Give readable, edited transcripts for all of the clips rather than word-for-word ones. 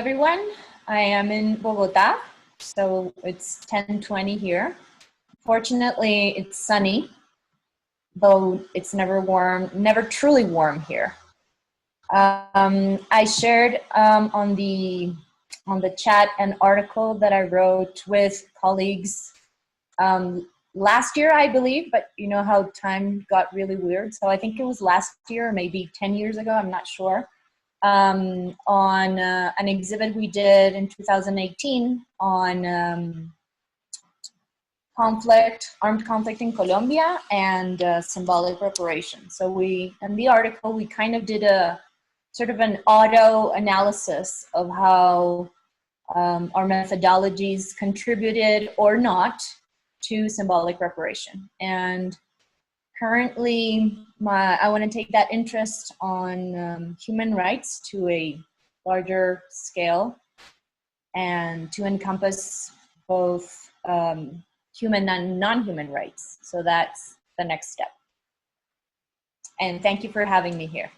everyone. I am in Bogota, so it's 10:20 here. Fortunately, it's sunny, though it's never truly warm here. I shared on the chat an article that I wrote with colleagues last year, I believe, but you know how time got really weird. So I think it was last year, or maybe 10 years ago, I'm not sure, on an exhibit we did in 2018 on armed conflict in Colombia and symbolic reparation. So in the article, we kind of did a sort of an auto analysis of how our methodologies contributed or not to symbolic reparation. And currently, I want to take that interest on human rights to a larger scale and to encompass both human and non-human rights. So that's the next step. And thank you for having me here.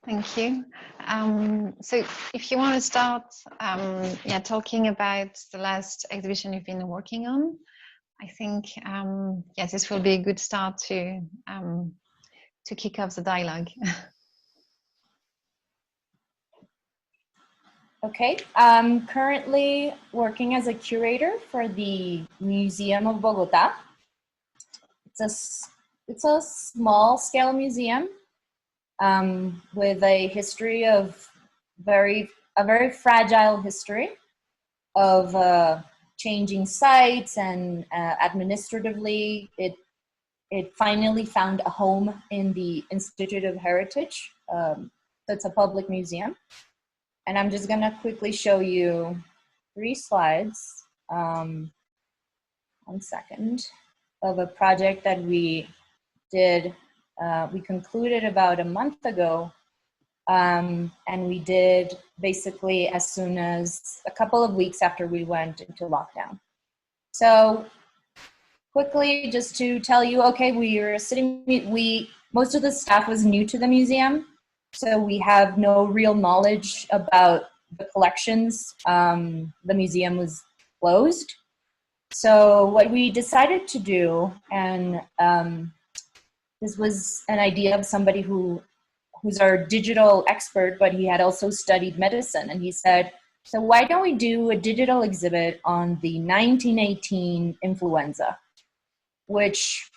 Thank you. So if you want to start talking about the last exhibition you've been working on, I think yes, this will be a good start to kick off the dialogue. Okay, I'm currently working as a curator for the Museum of Bogota. It's a small scale museum with a history of a very fragile history of changing sites, and administratively it finally found a home in the Institute of Heritage. So it's a public museum. And I'm just gonna quickly show you 3 slides, 1 second, of a project that we did. We concluded about a month ago, and we did basically as soon as a couple of weeks after we went into lockdown. So quickly, just to tell you, okay, most of the staff was new to the museum, so we have no real knowledge about the collections. The museum was closed. So what we decided to do, and this was an idea of somebody who's our digital expert, but he had also studied medicine. And he said, so why don't we do a digital exhibit on the 1918 influenza, which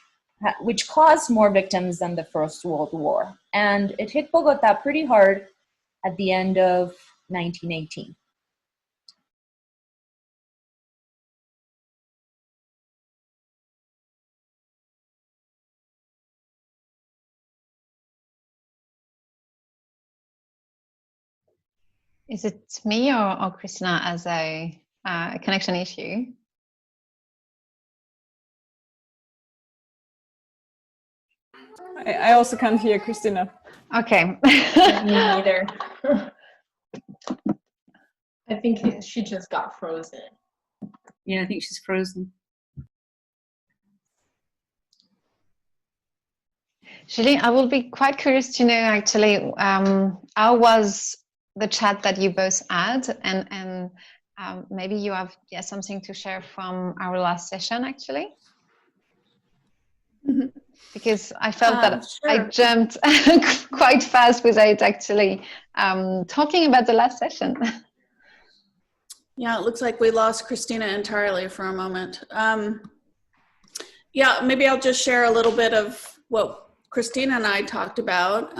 caused more victims than the First World War. And it hit Bogota pretty hard at the end of 1918. Is it me or Cristina as a connection issue? I also can't hear Cristina. Okay. Me neither. I think she just got frozen. Yeah, I think she's frozen. Julie, I will be quite curious to know actually how was the chat that you both had, and maybe you have something to share from our last session actually. Mm-hmm. Because I felt that sure. I jumped quite fast without actually talking about the last session. Yeah, it looks like we lost Cristina entirely for a moment. Yeah, maybe I'll just share a little bit of what Cristina and I talked about.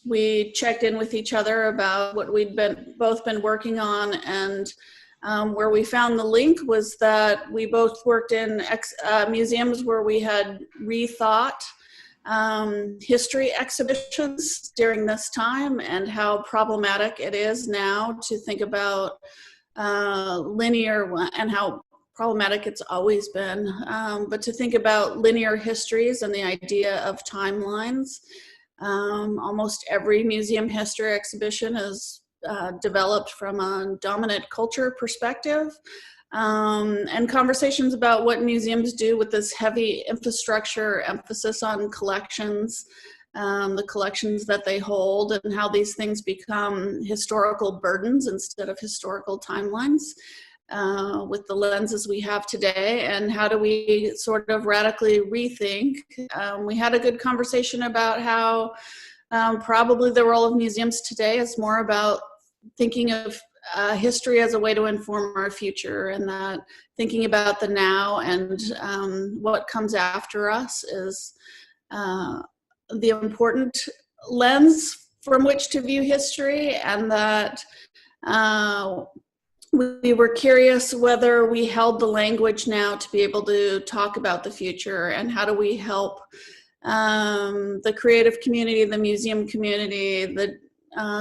We checked in with each other about what we'd both been working on, and where we found the link was that we both worked in museums where we had rethought history exhibitions during this time, and how problematic it is now to think about linear, and how problematic it's always been, but to think about linear histories and the idea of timelines. Almost every museum history exhibition is developed from a dominant culture perspective, and conversations about what museums do with this heavy infrastructure emphasis on collections the collections that they hold, and how these things become historical burdens instead of historical timelines with the lenses we have today, and how do we sort of radically rethink. We had a good conversation about how probably the role of museums today is more about thinking of history as a way to inform our future, and that thinking about the now and what comes after us is the important lens from which to view history, and that we were curious whether we held the language now to be able to talk about the future, and how do we help the creative community, the museum community, the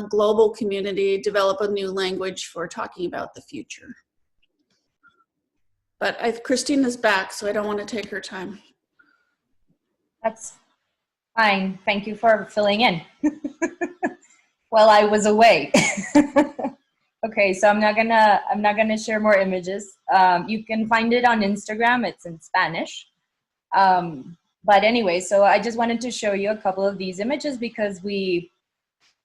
global community develop a new language for talking about the future. But Christina's back, so I don't want to take her time. That's fine. Thank you for filling in while I was away. Okay, so I'm not gonna share more images. You can find it on Instagram. It's in Spanish. But anyway, so I just wanted to show you a couple of these images because we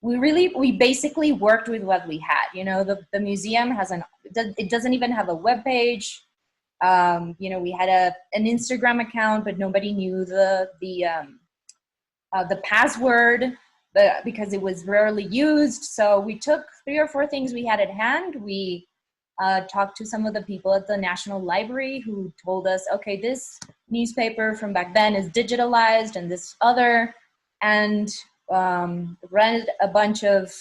basically worked with what we had. You know, the museum has it doesn't even have a web page. You know, we had an Instagram account, but nobody knew the password because it was rarely used. So we took 3 or 4 things we had at hand. We talked to some of the people at the National Library who told us, okay, this newspaper from back then is digitalized and this other, and read a bunch of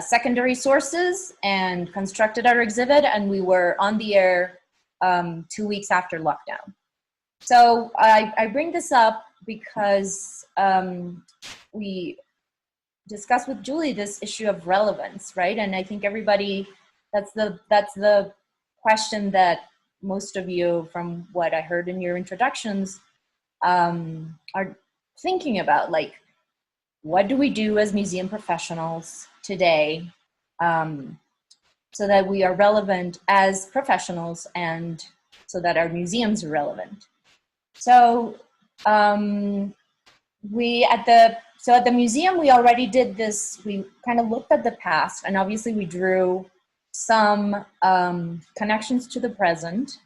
secondary sources and constructed our exhibit, and we were on the air 2 weeks after lockdown. So I bring this up because we discussed with Julie this issue of relevance, right? And I think everybody, that's the question that most of you, from what I heard in your introductions, are thinking about. Like, what do we do as museum professionals today so that we are relevant as professionals and so that our museums are relevant? So at the museum, we already did this. We kind of looked at the past, and obviously we drew some connections to the present.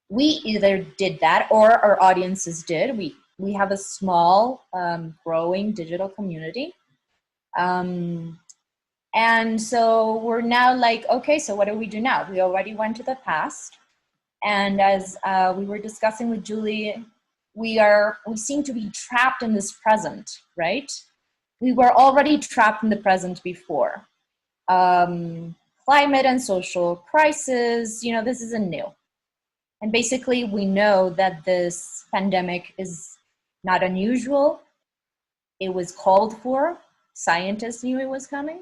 We either did that or our audiences did. We have a small, growing digital community. And so we're now like, okay, so what do we do now? We already went to the past. And as we were discussing with Julie, we seem to be trapped in this present, right? We were already trapped in the present before. Climate and social crisis, you know, this isn't new. And basically we know that this pandemic is not unusual. It was called for. Scientists knew it was coming.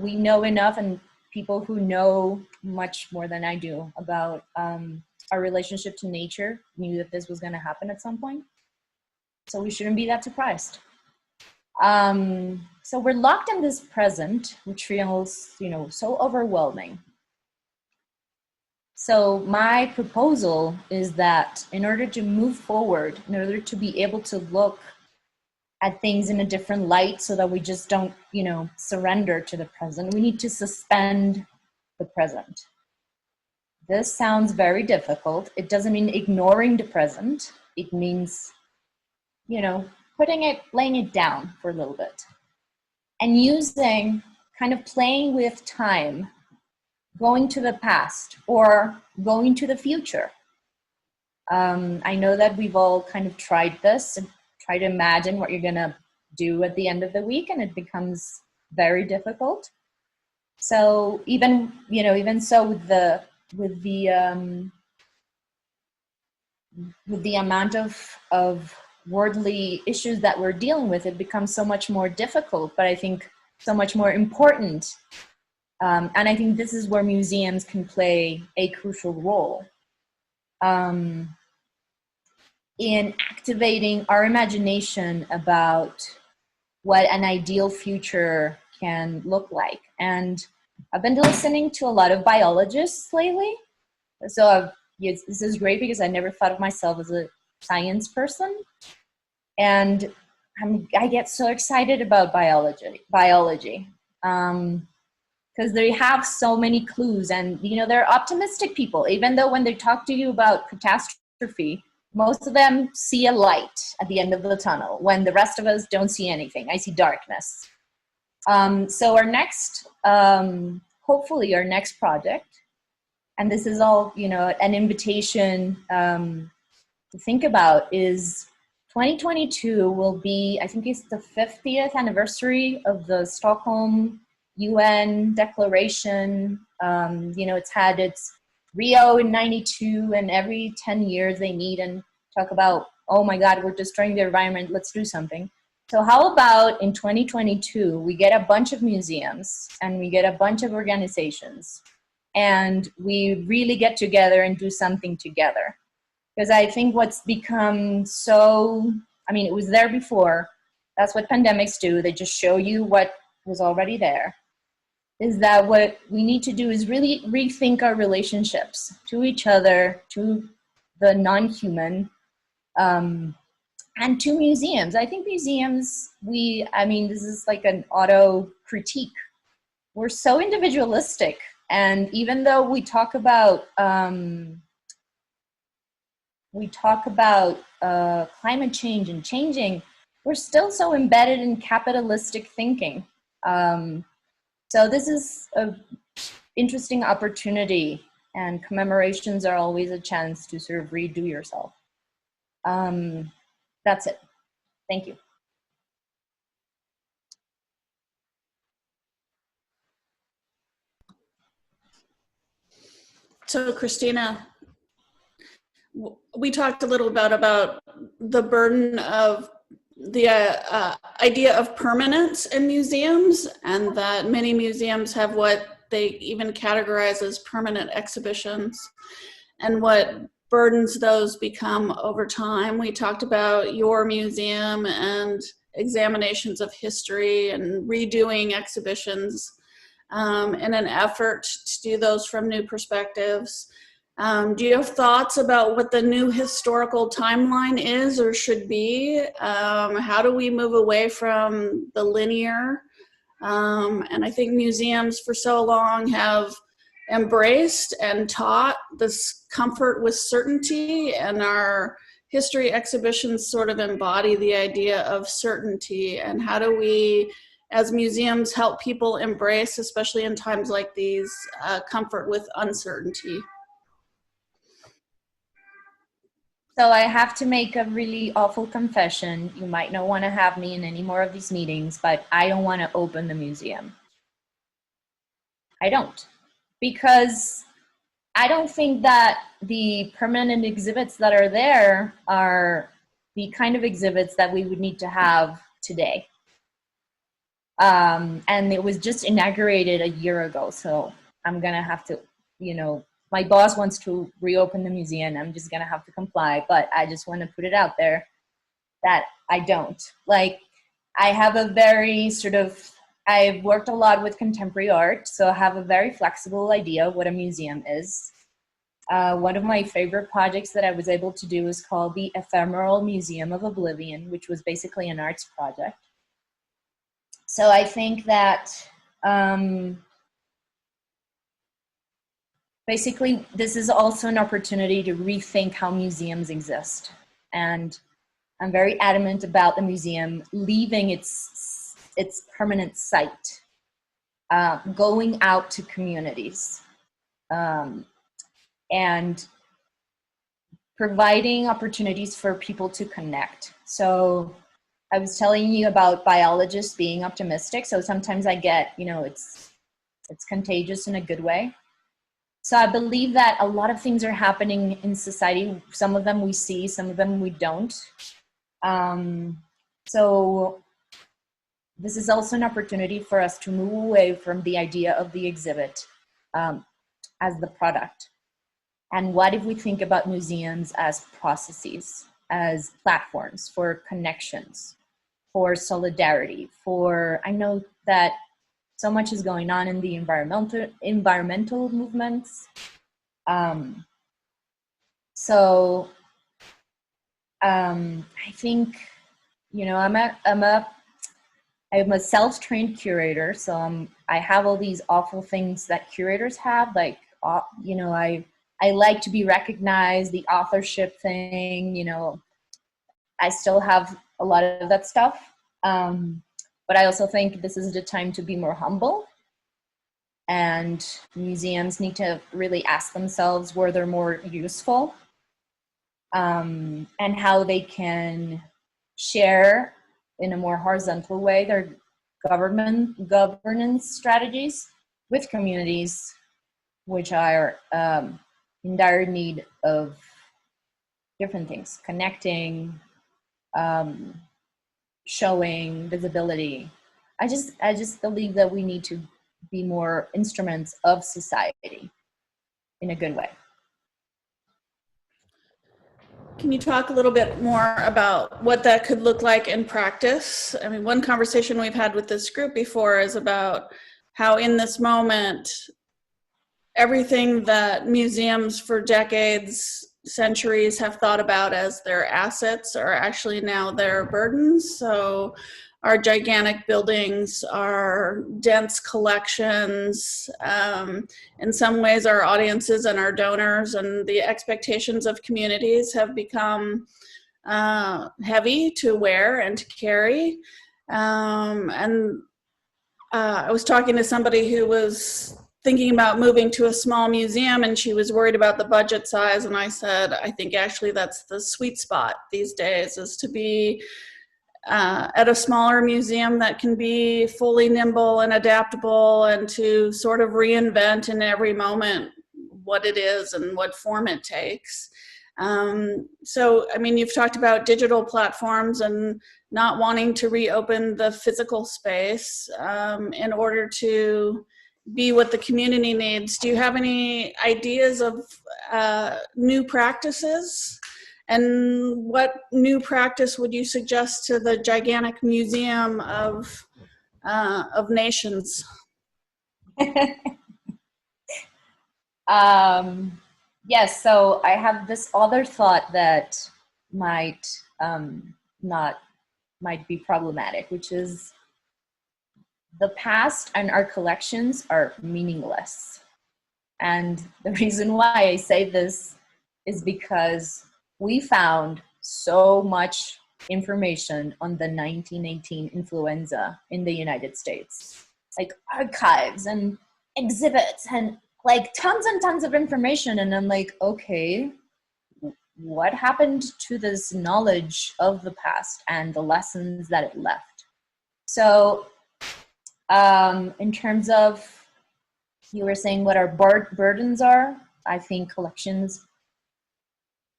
We know enough, and people who know much more than I do about our relationship to nature knew that this was going to happen at some point. So we shouldn't be that surprised. So we're locked in this present, which feels, you know, so overwhelming. So my proposal is that in order to move forward, in order to be able to look at things in a different light so that we just don't, you know, surrender to the present, we need to suspend the present. This sounds very difficult. It doesn't mean ignoring the present. It means, you know, laying it down for a little bit and using, kind of playing with time, going to the past or going to the future. I know that we've all kind of tried this and try to imagine what you're gonna do at the end of the week, and it becomes very difficult. So even so, with the amount of worldly issues that we're dealing with, it becomes so much more difficult, but I think so much more important. And I think this is where museums can play a crucial role in activating our imagination about what an ideal future can look like. And I've been listening to a lot of biologists lately. So this is great because I never thought of myself as a science person, and I get so excited about biology, because they have so many clues, and they're optimistic people. Even though when they talk to you about catastrophe, most of them see a light at the end of the tunnel, when the rest of us don't see anything. I see darkness. So our next, hopefully our next project, and this is all, an invitation to think about, is 2022 will be, I think it's the 50th anniversary of the Stockholm UN Declaration. It's had its Rio in 92, and every 10 years they meet and talk about, oh my God, we're destroying the environment, let's do something. So how about in 2022, we get a bunch of museums and we get a bunch of organizations, and we really get together and do something together. Because I think what's become so, it was there before. That's what pandemics do. They just show you what was already there. Is that what we need to do is really rethink our relationships to each other, to the non-human, and to museums. I think museums, this is like an auto critique. We're so individualistic. And even though we talk about climate change and changing, we're still so embedded in capitalistic thinking. So this is an interesting opportunity, and commemorations are always a chance to sort of redo yourself. That's it. Thank you. So Cristina, we talked a little bit about the burden of the idea of permanence in museums, and that many museums have what they even categorize as permanent exhibitions, and what burdens those become over time. We talked about your museum and examinations of history and redoing exhibitions in an effort to do those from new perspectives. Do you have thoughts about what the new historical timeline is or should be? How do we move away from the linear? And I think museums for so long have embraced and taught this comfort with certainty, and our history exhibitions sort of embody the idea of certainty. And how do we, as museums, help people embrace, especially in times like these, comfort with uncertainty? So I have to make a really awful confession. You might not want to have me in any more of these meetings, but I don't want to open the museum. I don't. Because I don't think that the permanent exhibits that are there are the kind of exhibits that we would need to have today. And it was just inaugurated a year ago, so I'm going to have to, my boss wants to reopen the museum. I'm just going to have to comply, but I just want to put it out there that I don't. Like, I have a very I've worked a lot with contemporary art, so I have a very flexible idea of what a museum is. One of my favorite projects that I was able to do is called the Ephemeral Museum of Oblivion, which was basically an arts project. So I think that basically this is also an opportunity to rethink how museums exist. And I'm very adamant about the museum leaving its permanent site, going out to communities, and providing opportunities for people to connect. So I was telling you about biologists being optimistic. So sometimes I get, it's contagious in a good way. So I believe that a lot of things are happening in society. Some of them we see, some of them we don't. So this is also an opportunity for us to move away from the idea of the exhibit as the product. And what if we think about museums as processes, as platforms for connections, for solidarity, I know that so much is going on in the environmental movements. So I think, I'm a self-trained curator, so I have all these awful things that curators have, like, I like to be recognized, the authorship thing, I still have a lot of that stuff. But I also think this is the time to be more humble, and museums need to really ask themselves where they're more useful, and how they can share in a more horizontal way their governance strategies with communities which are in dire need of different things, connecting, showing visibility. I just believe that we need to be more instruments of society in a good way. Can you talk a little bit more about what that could look like in practice? I mean, one conversation we've had with this group before is about how in this moment, everything that museums for decades, centuries have thought about as their assets are actually now their burdens. So our gigantic buildings, our dense collections, in some ways our audiences and our donors and the expectations of communities have become heavy to wear and to carry. I was talking to somebody who was thinking about moving to a small museum, and she was worried about the budget size, and I said, I think actually that's the sweet spot these days, is to be at a smaller museum that can be fully nimble and adaptable, and to sort of reinvent in every moment what it is and what form it takes. So, I mean, you've talked about digital platforms and not wanting to reopen the physical space in order to be what the community needs. Do you have any ideas of new practices? And what new practice would you suggest to the gigantic museum of nations? Yes, so I have this other thought that might be problematic, which is the past and our collections are meaningless. And the reason why I say this is because we found so much information on the 1918 influenza in the United States, like archives and exhibits and like tons and tons of information. And I'm like, okay, what happened to this knowledge of the past and the lessons that it left? So in terms of, you were saying what our burdens are, I think collections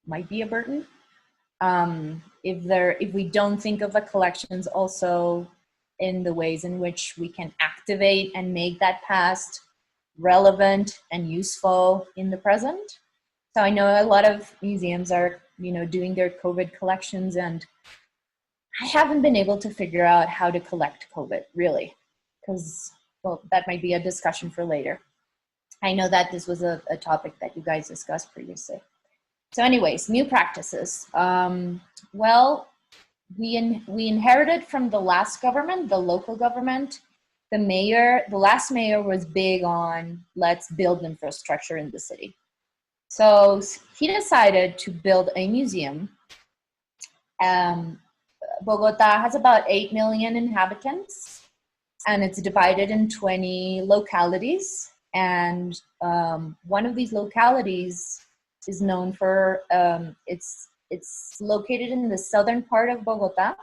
might be a burden. If we don't think of the collections also in the ways in which we can activate and make that past relevant and useful in the present. So I know a lot of museums are, doing their COVID collections, and I haven't been able to figure out how to collect COVID, really, because, well, that might be a discussion for later. I know that this was a topic that you guys discussed previously. So anyways, new practices. Well, we inherited from the last government, the local government. The last mayor was big on, let's build infrastructure in the city. So he decided to build a museum. Bogota has about 8 million inhabitants, and it's divided in 20 localities. And one of these localities is known for, it's located in the southern part of Bogota,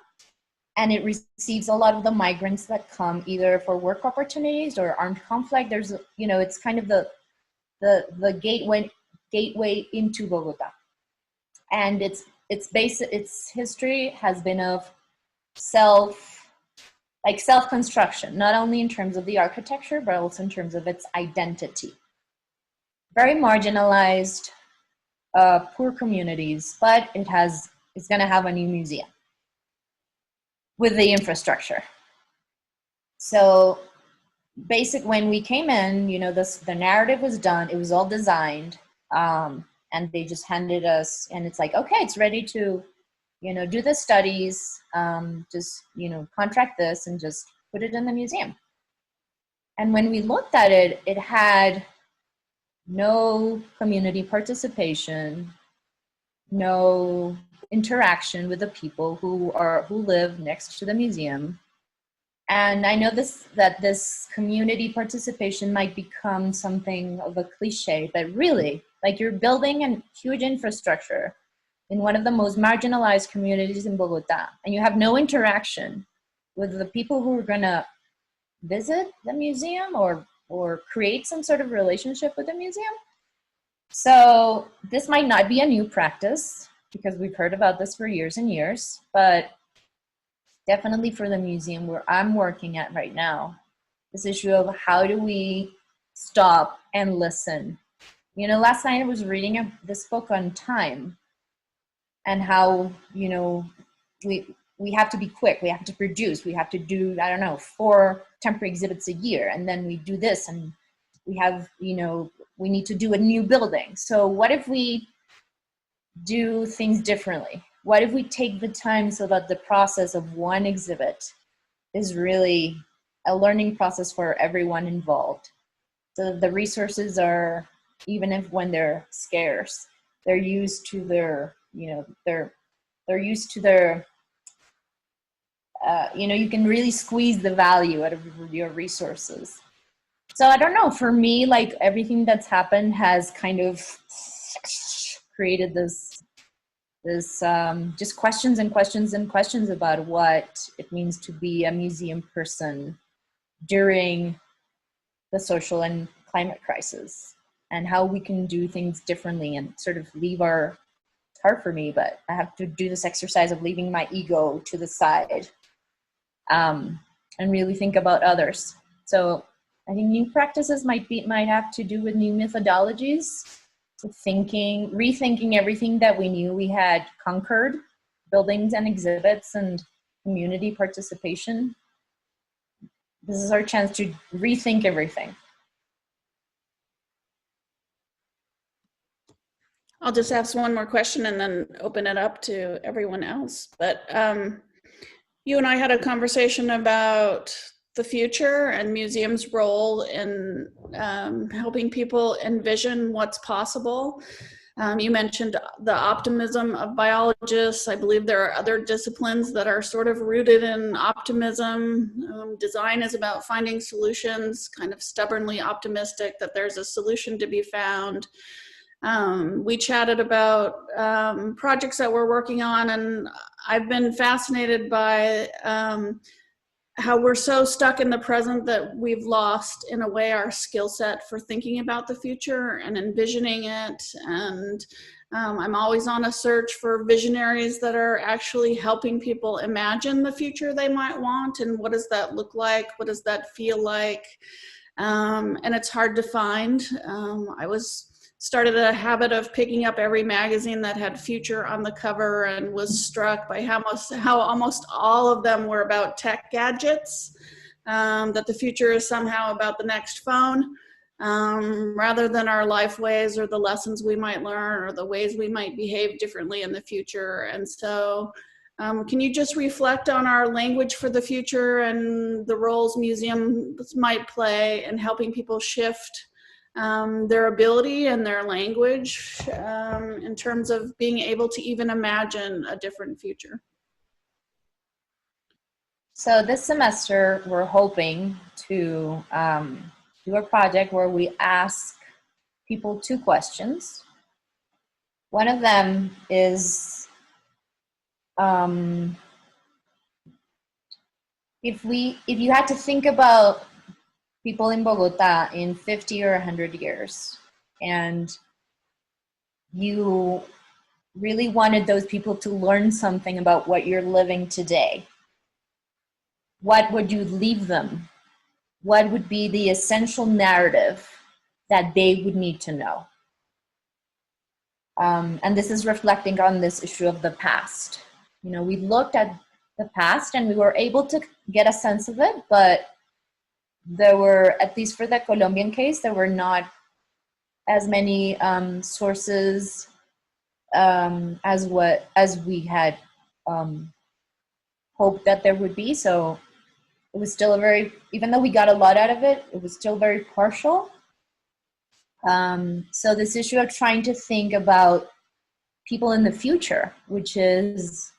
and it receives a lot of the migrants that come either for work opportunities or armed conflict. There's, it's kind of the gateway into Bogota, and its history has been of self-construction, not only in terms of the architecture, but also in terms of its identity. Very marginalized, poor communities, but it's going to have a new museum with the infrastructure. So when we came in, the narrative was done, it was all designed, and they just handed us, and it's like, okay, it's ready to do the studies, just, contract this and just put it in the museum. And when we looked at it, it had no community participation, no interaction with the people who live next to the museum. And I know that this community participation might become something of a cliche, but really, like, you're building a huge infrastructure in one of the most marginalized communities in Bogota, and you have no interaction with the people who are gonna visit the museum or create some sort of relationship with the museum. So this might not be a new practice, because we've heard about this for years and years, but definitely for the museum where I'm working at right now, this issue of how do we stop and listen. Last night I was reading this book on time, and how, we have to be quick, we have to produce, we have to do, 4 temporary exhibits a year, and then we do this, and we have, we need to do a new building. So what if we do things differently? What if we take the time so that the process of one exhibit is really a learning process for everyone involved? So the resources are, even if when they're scarce, they're used to their, they're used to their, you can really squeeze the value out of your resources. So I don't know, for me, like, everything that's happened has kind of created this just questions and questions and questions about what it means to be a museum person during the social and climate crisis, and how we can do things differently and sort of leave our, it's hard for me, but I have to do this exercise of leaving my ego to the side, and really think about others. So I think new practices might have to do with new methodologies, rethinking everything that we knew we had conquered, buildings and exhibits and community participation. This is our chance to rethink everything. I'll just ask one more question and then open it up to everyone else. But you and I had a conversation about the future and museums' role in helping people envision what's possible. You mentioned the optimism of biologists. I believe there are other disciplines that are sort of rooted in optimism. Design is about finding solutions, kind of stubbornly optimistic that there's a solution to be found. We chatted about projects that we're working on, and I've been fascinated by how we're so stuck in the present that we've lost, in a way, our skill set for thinking about the future and envisioning it. And I'm always on a search for visionaries that are actually helping people imagine the future they might want, and what does that look like? What does that feel like? And it's hard to find. I started a habit of picking up every magazine that had future on the cover, and was struck by how almost all of them were about tech gadgets, that the future is somehow about the next phone, rather than our life ways, or the lessons we might learn, or the ways we might behave differently in the future. And so can you just reflect on our language for the future and the roles museums might play in helping people shift their ability and their language in terms of being able to even imagine a different future? So this semester, we're hoping to do a project where we ask people 2 questions. One of them is, if you had to think about people in Bogota in 50 or 100 years, and you really wanted those people to learn something about what you're living today, what would you leave them? What would be the essential narrative that they would need to know? And this is reflecting on this issue of the past. We looked at the past and we were able to get a sense of it, but there were, at least for the Colombian case, there were not as many sources as we had hoped that there would be. So it was still even though we got a lot out of it, it was still very partial. So this issue of trying to think about people in the future, which is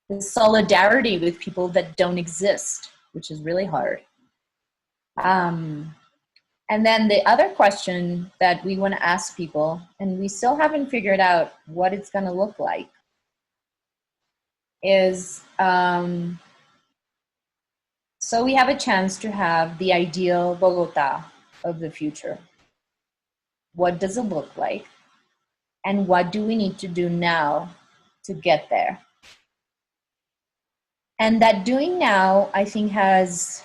the solidarity with people that don't exist, which is really hard. And then the other question that we want to ask people, and we still haven't figured out what it's going to look like, is so we have a chance to have the ideal Bogota of the future. What does it look like? And what do we need to do now to get there? And that doing now, I think, has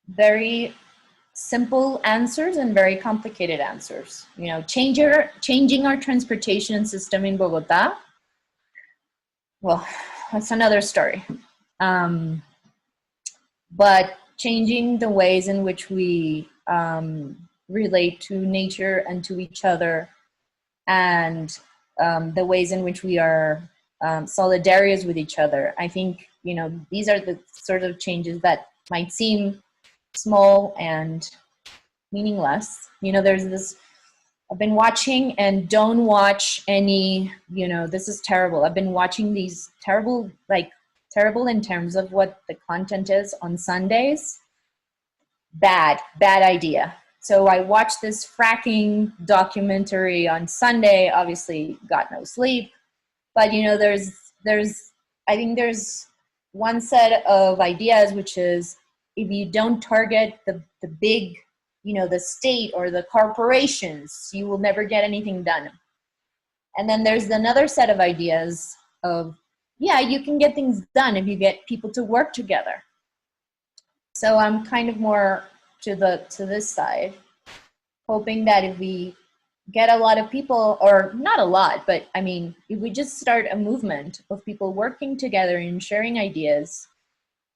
very simple answers and very complicated answers. You know, changing our transportation system in Bogota, well, that's another story. But changing the ways in which we relate to nature and to each other, and the ways in which we are solidarious with each other. I think, you know, these are the sort of changes that might seem small and meaningless. You know, there's this, I've been watching, and don't watch any, you know, this is terrible. I've been watching these terrible in terms of what the content is on Sundays. Bad idea. So I watched this fracking documentary on Sunday, obviously got no sleep, but you know, I think there's one set of ideas, which is if you don't target the big, you know, the state or the corporations, you will never get anything done. And then there's another set of ideas of, yeah, you can get things done if you get people to work together. So I'm kind of more to this side, hoping that if we get a lot of people, or not a lot, but I mean, if we just start a movement of people working together and sharing ideas,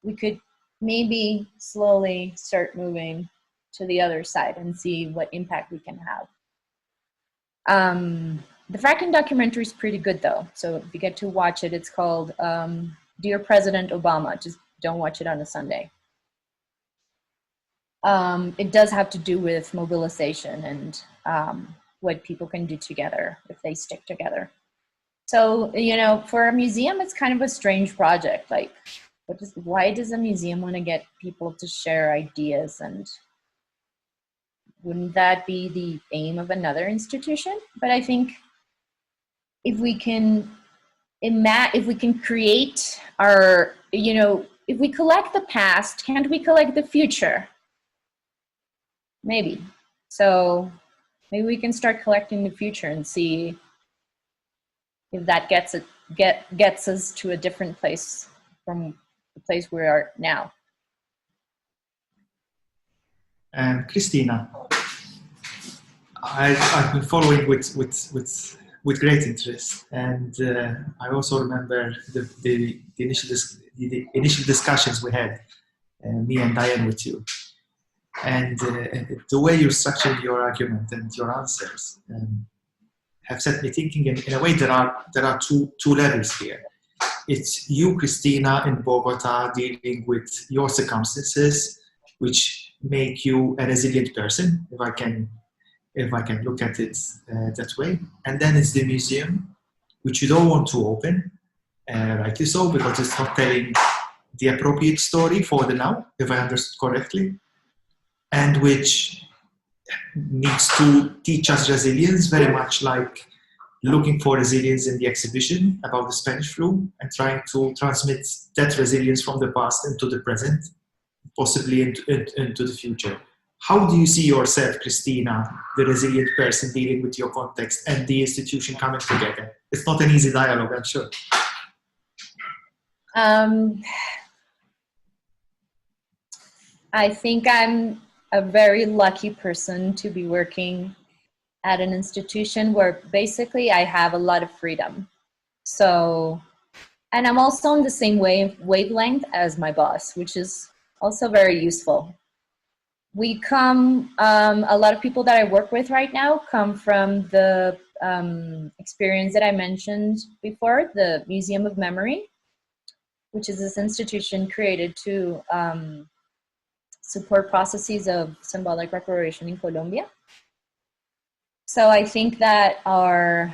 we could maybe slowly start moving to the other side and see what impact we can have. The fracking documentary is pretty good though. So if you get to watch it, it's called Dear President Obama. Just don't watch it on a Sunday. It does have to do with mobilization and what people can do together if they stick together. So, you know, for a museum, it's kind of a strange project. Like, why does a museum want to get people to share ideas? And wouldn't that be the aim of another institution? But I think if we can create our, you know, if we collect the past, can't we collect the future? Maybe. So maybe we can start collecting the future and see if that gets us to a different place from the place we are now. And Cristina, I've been following with great interest, and I also remember the initial discussions we had, me and Diane, with you, and the way you structured your argument and your answers have set me thinking. In a way, there are two levels here. It's you, Cristina, in Bogota, dealing with your circumstances, which make you a resilient person, if I can look at it that way. And then it's the museum, which you don't want to open, rightly so, because it's not telling the appropriate story for the now, if I understood correctly, and which needs to teach us resilience, very much like looking for resilience in the exhibition about the Spanish flu and trying to transmit that resilience from the past into the present, possibly into the future. How do you see yourself, Cristina, the resilient person dealing with your context and the institution coming together? It's not an easy dialogue, I'm sure. I think I'm a very lucky person to be working at an institution where basically I have a lot of freedom. So, and I'm also on the same wavelength as my boss, which is also very useful. We come, a lot of people that I work with right now come from the experience that I mentioned before, the Museum of Memory, which is this institution created to support processes of symbolic reparation in Colombia. So I think that our,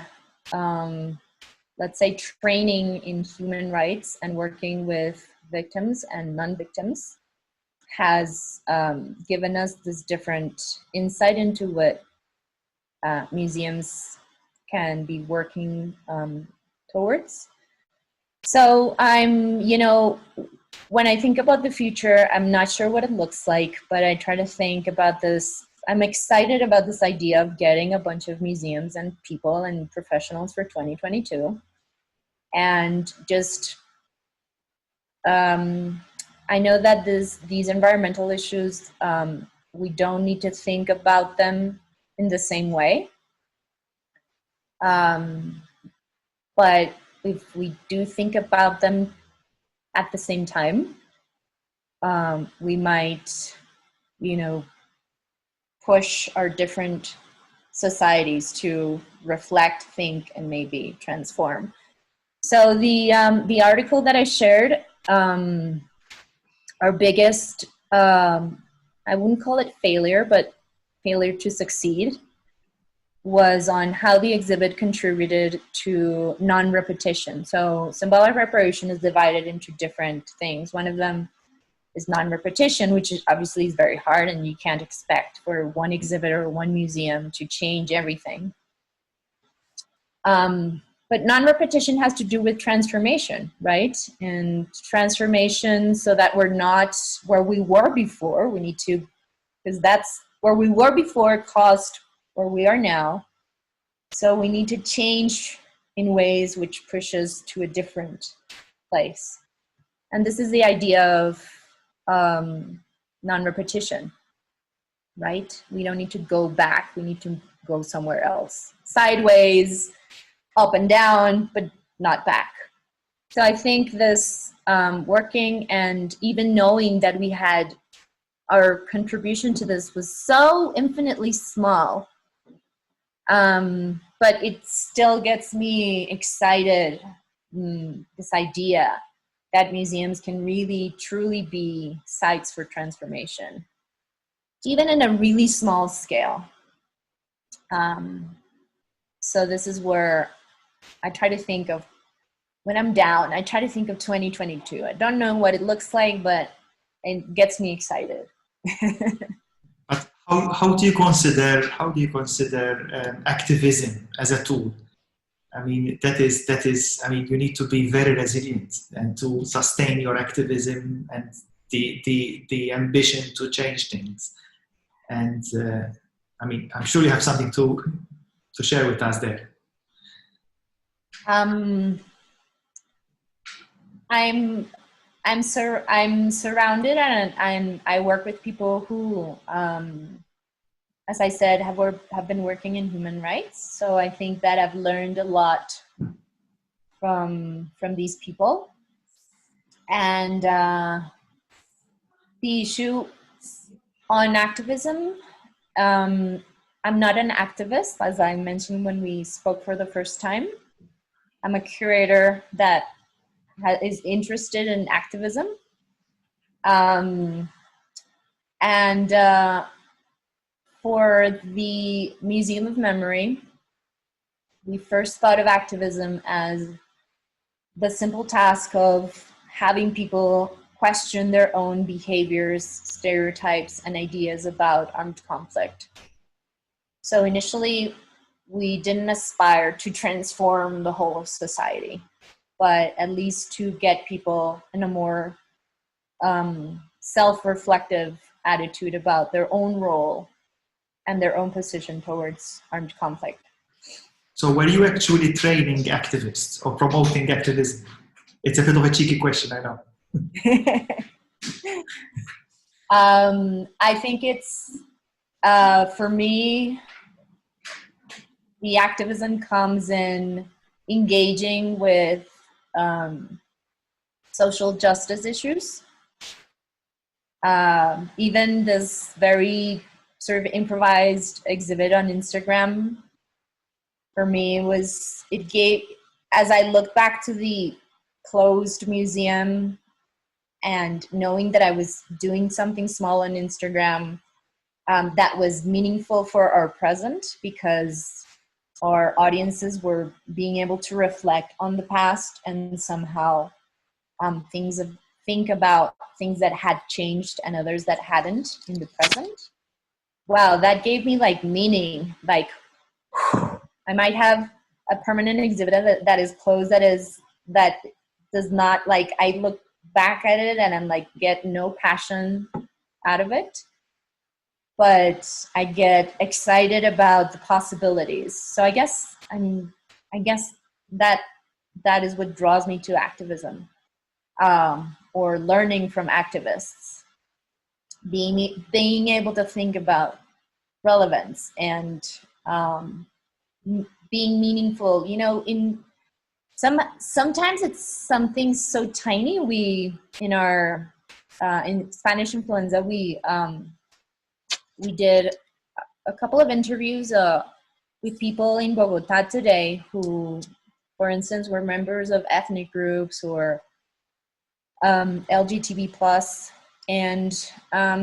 let's say, training in human rights and working with victims and non-victims has given us this different insight into what museums can be working towards. So I'm, when I think about the future, I'm not sure what it looks like, but I try to think about this. I'm excited about this idea of getting a bunch of museums and people and professionals for 2022. And just, I know that these environmental issues, we don't need to think about them in the same way. But if we do think about them at the same time, we might, push our different societies to reflect, think, and maybe transform. So the article that I shared, our biggest, I wouldn't call it failure, but failure to succeed, was on how the exhibit contributed to non-repetition. So symbolic reparation is divided into different things. One of them is non-repetition, which is obviously is very hard, and you can't expect for one exhibitor or one museum to change everything. But non-repetition has to do with transformation, right? And transformation so that we're not where we were before. We need to, because that's where we were before caused where we are now. So we need to change in ways which pushes to a different place. And this is the idea of non-repetition, right? We don't need to go back. We need to go somewhere else. Sideways, up and down, but not back. So I think this working and even knowing that we had our contribution to this was so infinitely small, but it still gets me excited, this idea that museums can really, truly be sites for transformation, even in a really small scale. So this is where I try to think of, when I'm down, I try to think of 2022. I don't know what it looks like, but it gets me excited. But how do you consider activism as a tool? I mean, that is. I mean, you need to be very resilient and to sustain your activism and the ambition to change things. And I mean, I'm sure you have something to share with us there. I'm surrounded, and I work with people who, as I said, have been working in human rights. So I think that I've learned a lot from these people. And the issue on activism, I'm not an activist, as I mentioned when we spoke for the first time. I'm a curator that is interested in activism. And for the Museum of Memory, we first thought of activism as the simple task of having people question their own behaviors, stereotypes, and ideas about armed conflict. So initially, we didn't aspire to transform the whole of society, but at least to get people in a more self-reflective attitude about their own role and their own position towards armed conflict. So were you actually training activists or promoting activism? It's a bit of a cheeky question, I know. I think it's, for me, the activism comes in engaging with social justice issues. Even this very sort of improvised exhibit on Instagram for me was, it gave, as I look back to the closed museum and knowing that I was doing something small on Instagram that was meaningful for our present, because our audiences were being able to reflect on the past and somehow think about things that had changed and others that hadn't in the present. Wow, that gave me like meaning. Like I might have a permanent exhibit that is closed, that does not, like, I look back at it and I'm like, get no passion out of it, but I get excited about the possibilities. So I guess that is what draws me to activism, or learning from activists, being able to think about relevance and being meaningful. You know, sometimes it's something so tiny. We in our in Spanish Influenza, we did a couple of interviews with people in Bogota today who, for instance, were members of ethnic groups or LGBT plus, and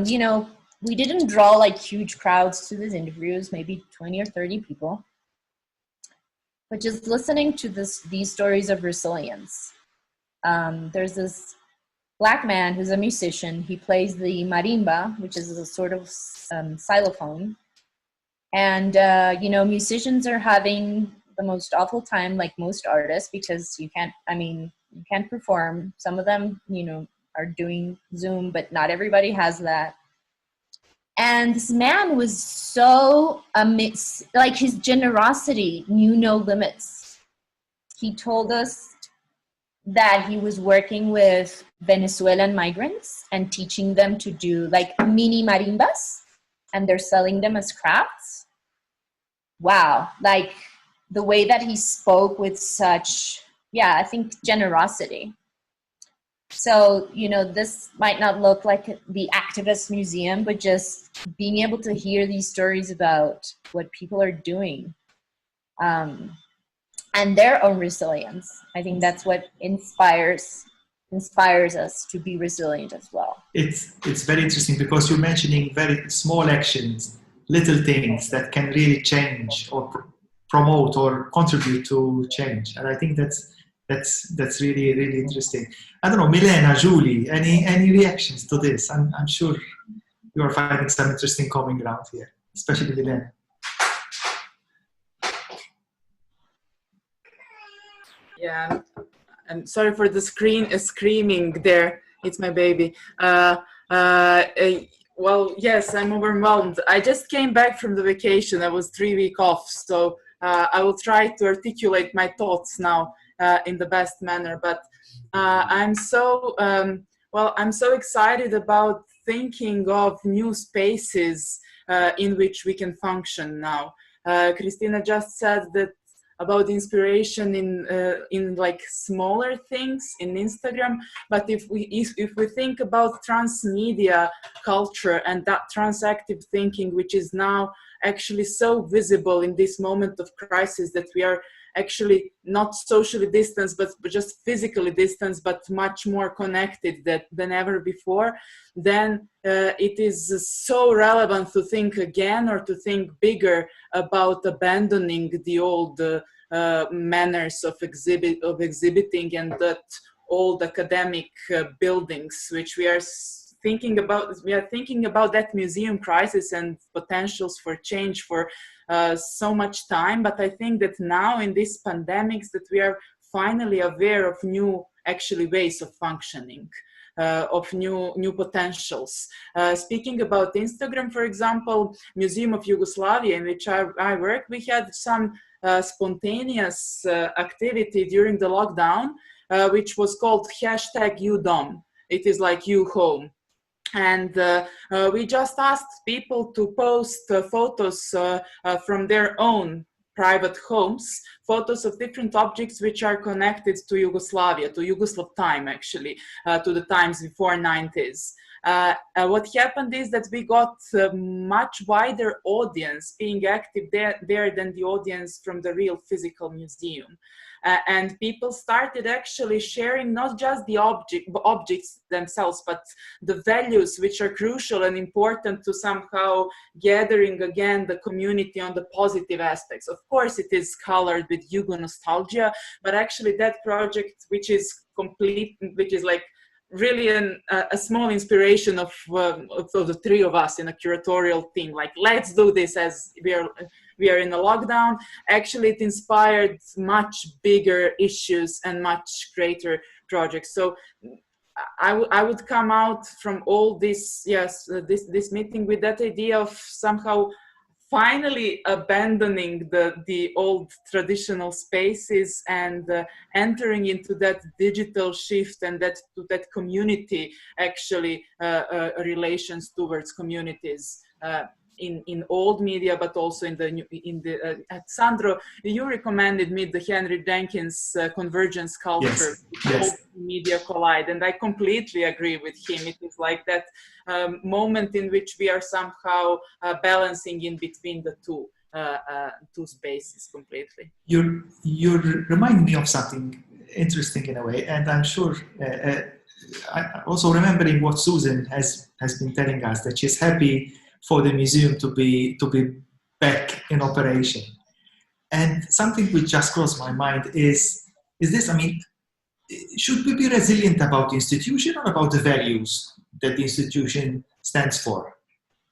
you know, we didn't draw like huge crowds to these interviews, maybe 20 or 30 people, but just listening to these stories of resilience. There's this Black man who's a musician. He plays the marimba, which is a sort of xylophone. And, you know, musicians are having the most awful time, like most artists, because you can't perform. Some of them, you know, are doing Zoom, but not everybody has that. And this man was so like his generosity knew no limits. He told us that he was working with Venezuelan migrants and teaching them to do like mini marimbas, and they're selling them as crafts. Wow, like the way that he spoke with such, I think, generosity. So, you know, this might not look like the activist museum, but just being able to hear these stories about what people are doing and their own resilience. I think that's what inspires us to be resilient as well. It's very interesting because you're mentioning very small actions, little things that can really change or promote or contribute to change. And I think that's really, really interesting. I don't know, Milena, Julie, any reactions to this? I'm sure you are finding some interesting common ground here, especially Milena. Yeah, I'm sorry for the screaming there. It's my baby. Well, yes, I'm overwhelmed. I just came back from the vacation. I was 3 weeks off, so I will try to articulate my thoughts now in the best manner. But I'm so excited about thinking of new spaces in which we can function now. Cristina just said that about inspiration in like smaller things in Instagram, but if we think about transmedia culture and that transactive thinking, which is now actually so visible in this moment of crisis, that we are actually not socially distanced, but just physically distanced, but much more connected than ever before, then it is so relevant to think again or to think bigger about abandoning the old manners of exhibiting and that old academic buildings, which we are thinking about. We are thinking about that museum crisis and potentials for change for so much time. But I think that now in these pandemics that we are finally aware of new actually ways of functioning, of new potentials. Speaking about Instagram, for example, Museum of Yugoslavia, in which I work, we had some spontaneous activity during the lockdown, which was called #YouDom. It is like you home. And we just asked people to post photos from their own private homes, photos of different objects which are connected to Yugoslavia, to Yugoslav time actually, to the times before 90s. What happened is that we got a much wider audience being active there than the audience from the real physical museum. And people started actually sharing not just the objects themselves, but the values which are crucial and important to somehow gathering again the community on the positive aspects. Of course, it is colored with Yugo nostalgia, but actually that project, which is like really a small inspiration of the three of us in a curatorial team, like let's do this as we are in a lockdown. Actually, it inspired much bigger issues and much greater projects. So I would come out from all this, this meeting with that idea of somehow finally abandoning the old traditional spaces and entering into that digital shift and that community actually relations towards communities in old media, but also at Sandro, you recommended me the Henry Jenkins convergence culture, yes. Old media collide, and I completely agree with him. It is like that moment in which we are somehow balancing in between the two spaces completely. You remind me of something interesting in a way, and I'm sure I also remembering what Susan has been telling us, that she's happy for the museum to be back in operation. And something which just crossed my mind is this, I mean, should we be resilient about the institution or about the values that the institution stands for?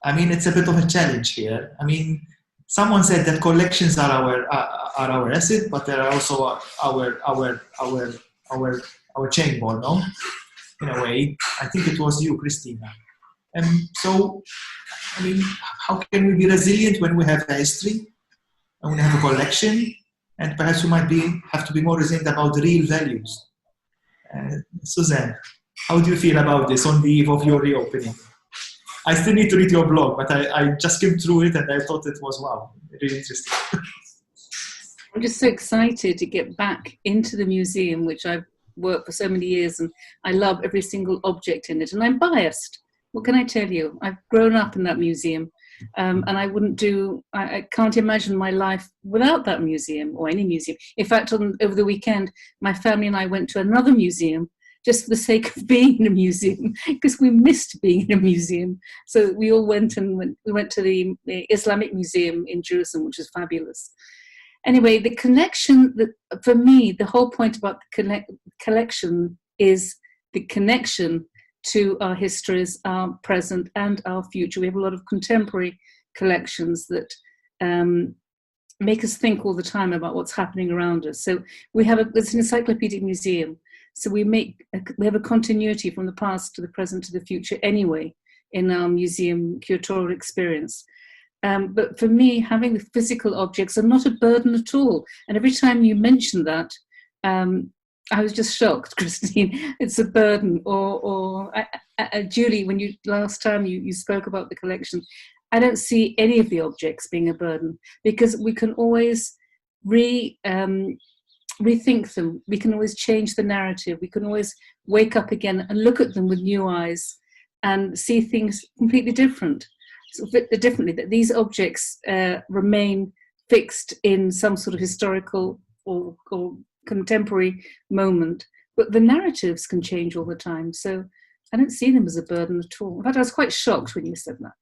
I mean, it's a bit of a challenge here. I mean, someone said that collections are our asset, but they're also our chain ball, no? In a way, I think it was you, Cristina. So, I mean, how can we be resilient when we have a history and we have a collection, and perhaps we might have to be more resilient about the real values? Suzanne, how do you feel about this on the eve of your reopening? I still need to read your blog, but I just came through it and I thought it was, wow, really interesting. I'm just so excited to get back into the museum, which I've worked for so many years, and I love every single object in it, and I'm biased. What can I tell you? I've grown up in that museum, and I can't imagine my life without that museum or any museum. In fact, over the weekend, my family and I went to another museum just for the sake of being in a museum, because we missed being in a museum. So we all went to the Islamic Museum in Jerusalem, which is fabulous. Anyway, the connection, for me, the whole point about the collection is the connection to our histories, our present and our future. We have a lot of contemporary collections that make us think all the time about what's happening around us. So it's an encyclopedic museum. So we have a continuity from the past to the present to the future anyway in our museum curatorial experience. But for me, having the physical objects are not a burden at all. And every time you mention that, I was just shocked, Christine. It's a burden. Or Julie, when last time you spoke about the collection, I don't see any of the objects being a burden, because we can always rethink them. We can always change the narrative. We can always wake up again and look at them with new eyes and see things completely differently, that these objects remain fixed in some sort of historical or contemporary moment, but the narratives can change all the time. So I don't see them as a burden at all. In fact, I was quite shocked when you said that.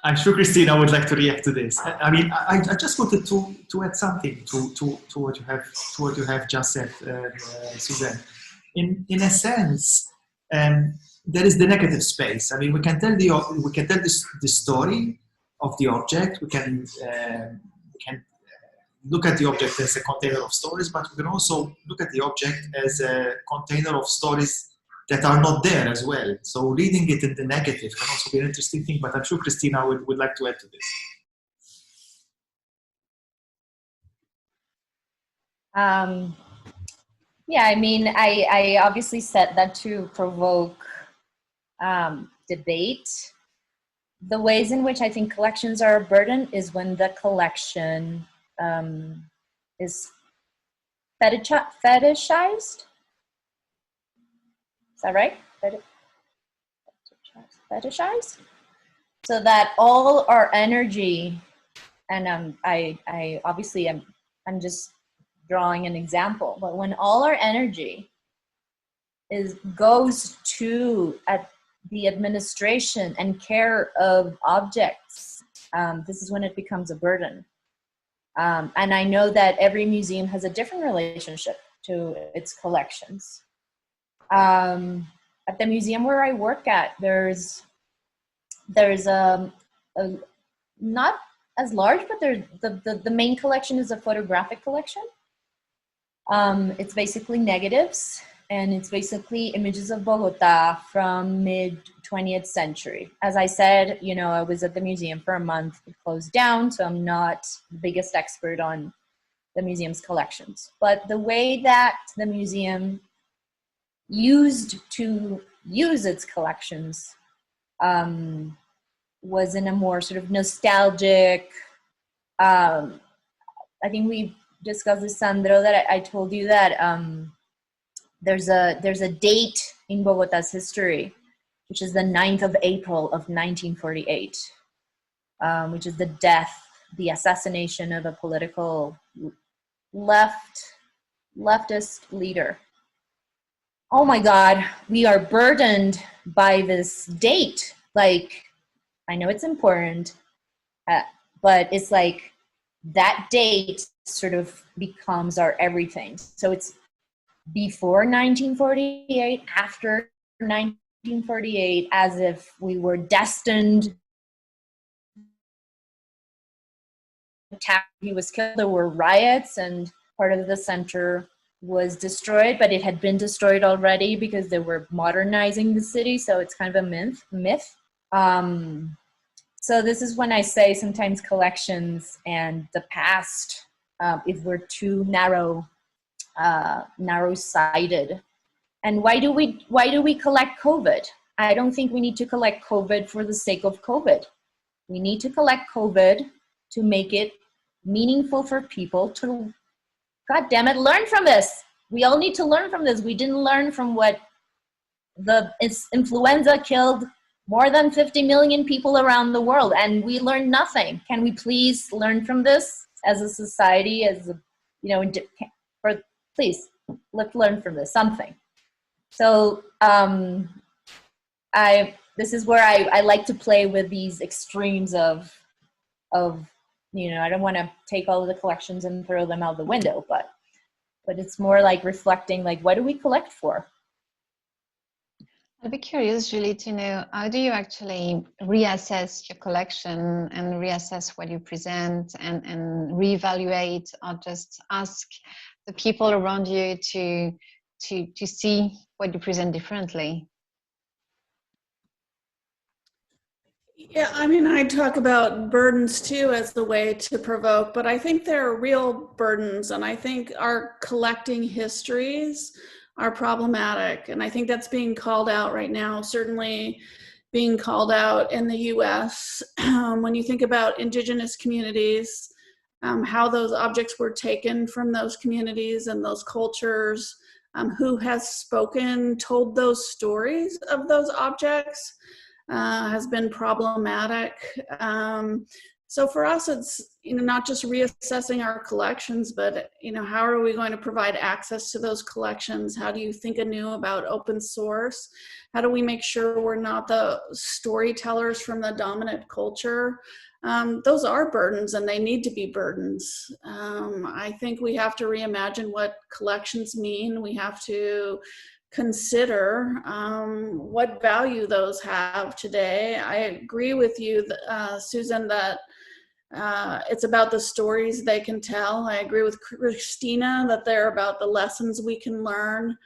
I'm sure Cristina would like to react to this. I mean, I just wanted to add something to what you have just said, Suzanne. In a sense, there is the negative space. I mean, we can tell the story of the object. We can look at the object as a container of stories, but we can also look at the object as a container of stories that are not there as well. So reading it in the negative can also be an interesting thing, but I'm sure Cristina would like to add to this. Yeah, I mean, I obviously said that to provoke debate. The ways in which I think collections are a burden is when the collection is fetishized. that right? Fetishize? So that all our energy, and I obviously I'm just drawing an example, but when all our energy goes to the administration and care of objects, this is when it becomes a burden. And I know that every museum has a different relationship to its collections. At the museum where I work at, there's a not as large, but the main collection is a photographic collection. It's basically negatives, and it's basically images of Bogota from mid-20th century. As I said, you know, I was at the museum for a month. It closed down, so I'm not the biggest expert on the museum's collections. But the way that the museum used to use its collections was in a more sort of nostalgic, I think we discussed this, Sandro, that I told you that there's a date in Bogota's history, which is the 9th of April of 1948, which is the assassination of a political leftist leader. Oh my God, we are burdened by this date. Like, I know it's important, but it's like that date sort of becomes our everything. So it's before 1948, after 1948, as if we were destined. He was killed, there were riots, and part of the center was destroyed, but it had been destroyed already because they were modernizing the city, so it's kind of a myth. So this is when I say sometimes collections and the past, if we're too narrow-sighted. And why do we collect COVID? I don't think we need to collect COVID for the sake of COVID. We need to collect COVID to make it meaningful for people to, God damn it, learn from this. We all need to learn from this. We didn't learn from what influenza killed more than 50 million people around the world, and we learned nothing. Can we please learn from this as a society, please, let's learn from this, something. So this is where I like to play with these extremes of, I don't want to take all of the collections and throw them out the window, but it's more like reflecting, like, what do we collect for? I'd be curious, Julie, to know, how do you actually reassess your collection and reassess what you present and reevaluate, or just ask the people around you to see what you present differently? Yeah, I mean, I talk about burdens too as the way to provoke, but I think there are real burdens, and I think our collecting histories are problematic, and I think that's being called out right now, certainly being called out in the US. When you think about indigenous communities, how those objects were taken from those communities and those cultures, who has spoken, told those stories of those objects, has been problematic. So for us, it's not just reassessing our collections, but how are we going to provide access to those collections? How do you think anew about open source? How do we make sure we're not the storytellers from the dominant culture? Those are burdens, and they need to be burdens. I think we have to reimagine what collections mean. We have to consider what value those have today. I agree with you, Susan, that it's about the stories they can tell. I agree with Cristina that they're about the lessons we can learn.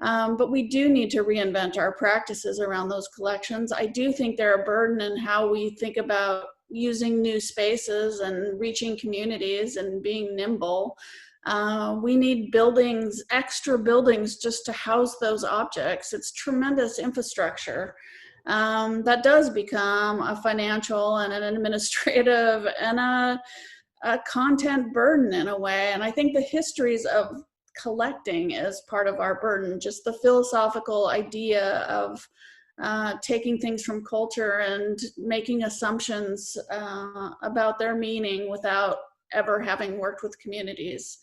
But we do need to reinvent our practices around those collections. I do think they're a burden in how we think about using new spaces and reaching communities and being nimble. We need buildings, extra buildings, just to house those objects. It's tremendous infrastructure. That does become a financial and an administrative and a content burden in a way. And I think the histories of collecting as part of our burden, just the philosophical idea of taking things from culture and making assumptions about their meaning without ever having worked with communities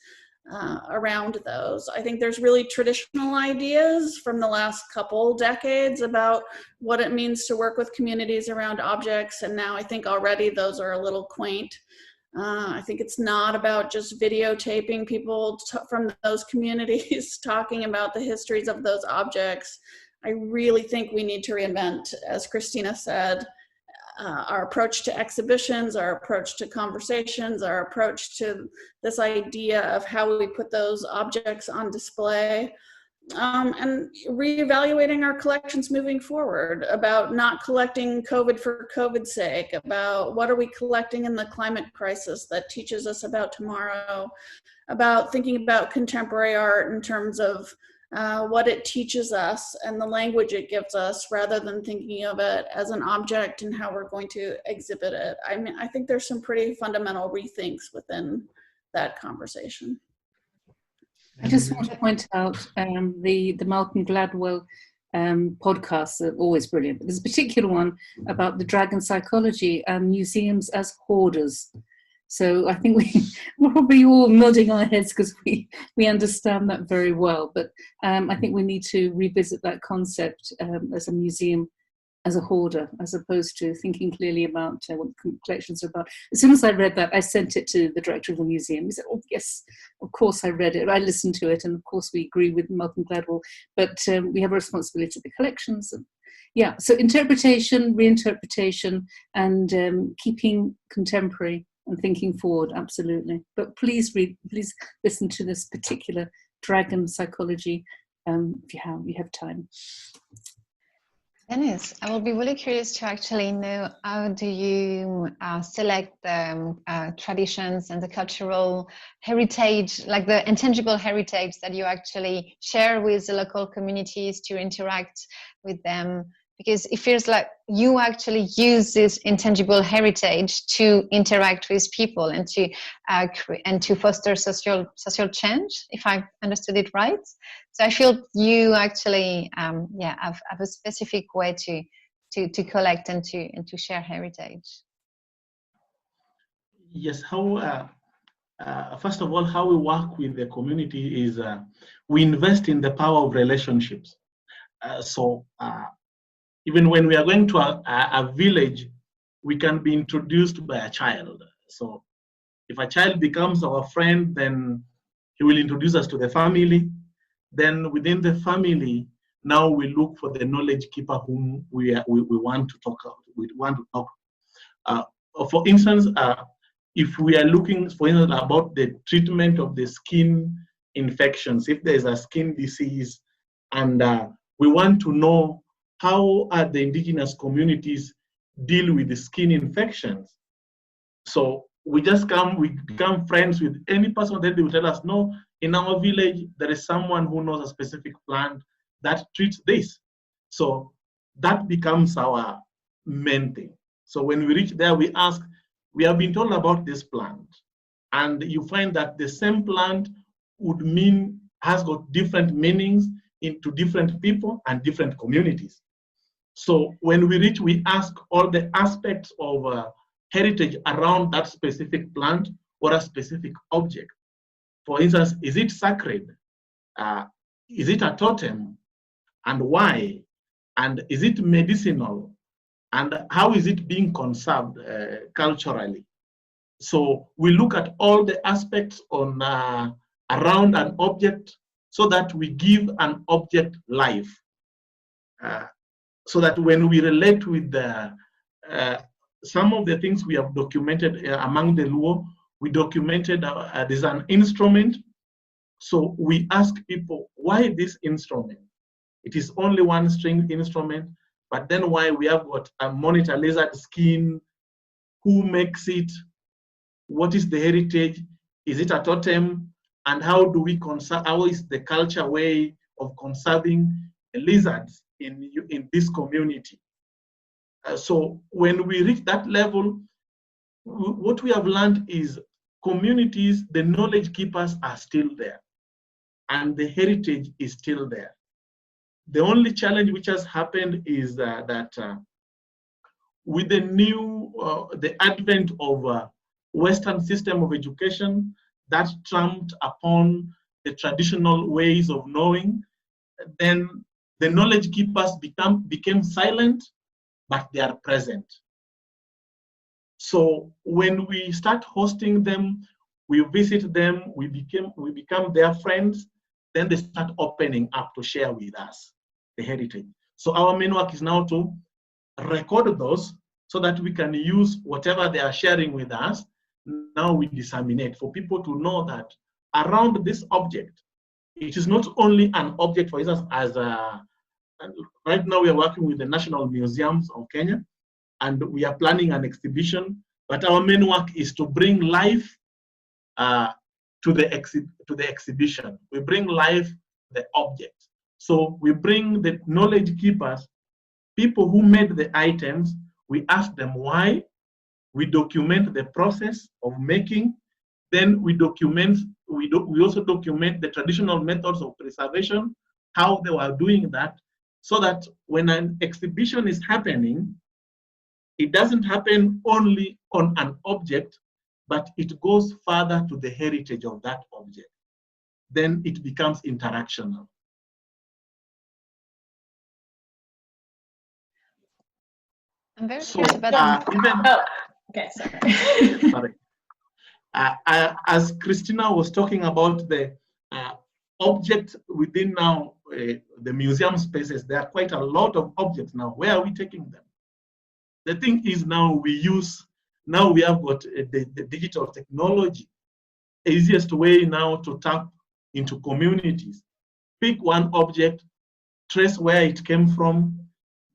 around those. I think there's really traditional ideas from the last couple decades about what it means to work with communities around objects, and now I think already those are a little quaint. I think it's not about just videotaping people from those communities talking about the histories of those objects. I really think we need to reinvent, as Cristina said, our approach to exhibitions, our approach to conversations, our approach to this idea of how we put those objects on display, and reevaluating our collections moving forward, about not collecting COVID for COVID's sake, about what are we collecting in the climate crisis that teaches us about tomorrow, about thinking about contemporary art in terms of what it teaches us and the language it gives us, rather than thinking of it as an object and how we're going to exhibit it. I mean, I think there's some pretty fundamental rethinks within that conversation. I just want to point out the Malcolm Gladwell podcasts are always brilliant. There's a particular one about the dragon psychology and museums as hoarders. So I think we're probably all nodding our heads because we understand that very well. But I think we need to revisit that concept as a museum, as a hoarder, as opposed to thinking clearly about what the collections are about. As soon as I read that, I sent it to the director of the museum. He said, "Oh yes, of course I read it. I listened to it, and of course we agree with Malcolm Gladwell. But we have a responsibility to the collections." And yeah, so interpretation, reinterpretation, and keeping contemporary and thinking forward, absolutely. But please listen to this particular dragon psychology if you have time. Dennis, I will be really curious to actually know, how do you select the traditions and the cultural heritage, like the intangible heritage that you actually share with the local communities to interact with them? Because it feels like you actually use this intangible heritage to interact with people and to foster social change, if I understood it right. So I feel you actually have a specific way to collect and to share heritage. Yes, how first of all, how we work with the community is we invest in the power of relationships. Even when we are going to a village, we can be introduced by a child. So if a child becomes our friend, then he will introduce us to the family. Then within the family, now we look for the knowledge keeper whom we want to talk. We want to talk. For instance, if we are looking, for instance, about the treatment of the skin infections, if there is a skin disease, and we want to know how the indigenous communities deal with the skin infections. So we become friends with any person that they will tell us, no, in our village, there is someone who knows a specific plant that treats this. So that becomes our main thing. So when we reach there, we ask, we have been told about this plant. And you find that the same plant has got different meanings into different people and different communities. So when we reach, we ask all the aspects of heritage around that specific plant or a specific object. For instance, is it sacred? Is it a totem? And why? And is it medicinal? And how is it being conserved culturally? So we look at all the aspects on around an object so that we give an object life. So that when we relate with some of the things we have documented among the Luo, we documented there's an instrument. So we ask people, why this instrument? It is only one string instrument, but then why we have got a monitor lizard skin? Who makes it? What is the heritage? Is it a totem? And how do we conserve? How is the culture way of conserving lizards in this community? So when we reach that level, what we have learned is communities, the knowledge keepers are still there. and the heritage is still there. The only challenge which has happened is that with the advent of Western system of education that trumped upon the traditional ways of knowing, then the knowledge keepers became silent, but they are present. So when we start hosting them, we visit them, we become their friends, then they start opening up to share with us the heritage. So our main work is now to record those so that we can use whatever they are sharing with us. Now we disseminate for people to know that around this object, it is not only an object, for instance, right now we are working with the National Museums of Kenya, and we are planning an exhibition, but our main work is to bring life to the exhibition. We bring life the object. So we bring the knowledge keepers, people who made the items, we ask them why, we document the process of making, then we also document the traditional methods of preservation, how they were doing that, so that when an exhibition is happening, it doesn't happen only on an object, but it goes further to the heritage of that object. Then it becomes interactional. I'm very curious about Okay, sorry. sorry. As Cristina was talking about the object within now the museum spaces, there are quite a lot of objects now. Where are we taking them? The thing is now we have got the digital technology. Easiest way now to tap into communities. Pick one object, trace where it came from,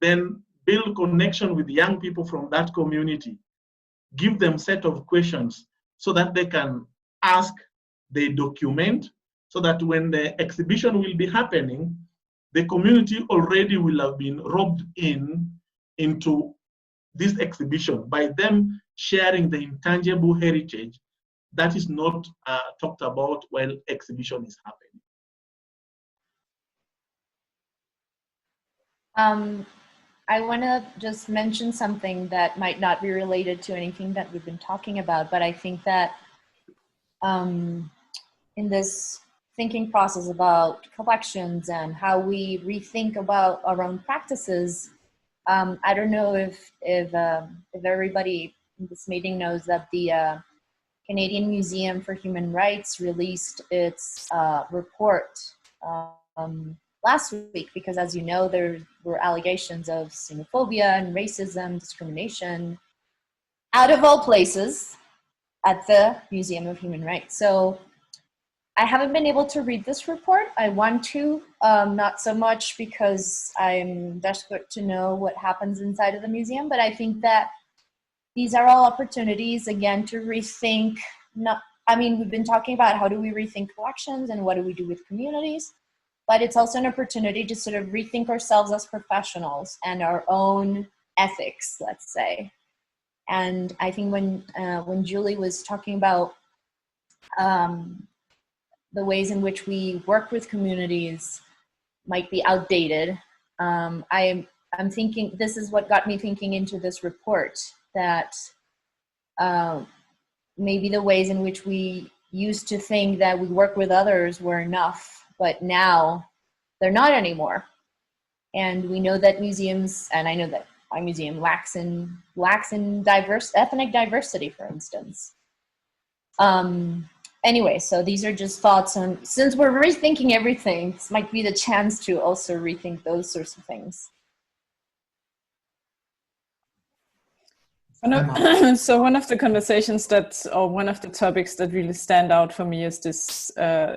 then build connection with young people from that community. Give them a set of questions so that they can ask, they document, so that when the exhibition will be happening, the community already will have been roped into this exhibition by them sharing the intangible heritage that is not talked about while exhibition is happening. I want to just mention something that might not be related to anything that we've been talking about, but I think that in this thinking process about collections and how we rethink about our own practices, I don't know if everybody in this meeting knows that the Canadian Museum for Human Rights released its report last week, because as you know, there were allegations of xenophobia and racism, discrimination, out of all places, at the Museum of Human Rights. So I haven't been able to read this report. I want to, not so much because I'm desperate to know what happens inside of the museum, but I think that these are all opportunities, again, to rethink. We've been talking about how do we rethink collections and what do we do with communities, but it's also an opportunity to sort of rethink ourselves as professionals and our own ethics, let's say. And I think when Julie was talking about the ways in which we work with communities might be outdated, I'm thinking, this is what got me thinking into this report, that maybe the ways in which we used to think that we work with others were enough, but now they're not anymore. And we know that museums, and I know that my museum lacks in diverse ethnic diversity, for instance. Anyway, so these are just thoughts on, since we're rethinking everything, this might be the chance to also rethink those sorts of things. So one of the conversations one of the topics that really stand out for me is this